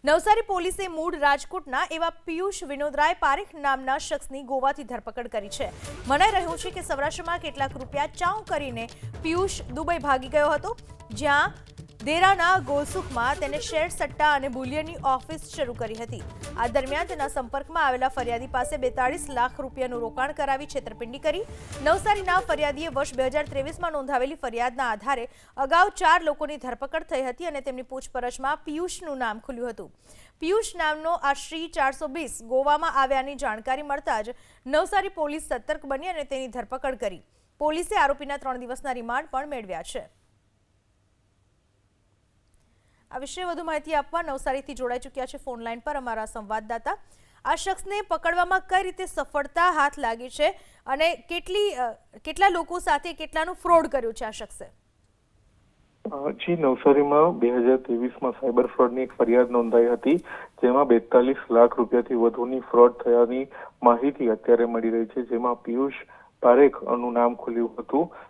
નવસારી પોલીસે મૂળ રાજકોટના એવા પિયુષ વિનોદરાય પારેખ નામના શખ્સની ગોવાથી ધરપકડ કરી છે। મનાઈ રહ્યું છે કે સૌરાષ્ટ્રમાં કેટલાક રૂપિયા ચાઉ કરીને પિયુષ દુબઈ ભાગી ગયો હતો, જ્યાં દેરાના ગોલસુખમાં તેને શેર સટ્ટા અને બુલિયનની ઓફિસ શરૂ કરી હતી। આ દરમિયાન તેના સંપર્કમાં આવેલા ફરિયાદી પાસે 42 લાખ રૂપિયાનું રોકાણ કરાવી છેતરપિંડી કરી। નવસારીના ફરિયાદીએ વર્ષ 2023માં નોંધાવેલી ફરિયાદના આધારે અગાઉ 4 લોકોની ધરપકડ થઈ હતી અને તેમની પૂછપરછમાં પિયુષનું નામ ખુલ્યું હતું। પિયુષ નામનો આ શ્રી 420 ગોવામાં આવ્યાની જાણકારી મળતા જ નવસારી પોલીસ સતર્ક બની અને તેની ધરપકડ કરી। પોલીસે આરોપીના 3 દિવસના રિમાન્ડ પણ મેળવ્યા છે। આ વિશે વધુ માહિતી આપવા નવસારીથી જોડાઈ ચૂક્યા છે ફોન લાઈન પર અમારા સંવાદદાતા। આ શખ્સને પકડવામાં કઈ રીતે સફળતા હાથ લાગી છે અને કેટલા લોકો સાથે કેટલાનું ફ્રોડ કર્યું છે આ શખ્સે? જી, નવસારીમાં 2023માં સાયબર ફ્રોડની એક ફરિયાદ નોંધાઈ હતી, જેમાં 42 લાખ રૂપિયાથી વધુની ફ્રોડ થયાની માહિતી અત્યારે મળી રહી છે, જેમાં પિયુષ પારેખ નું નામ ખુલ્યું હતું।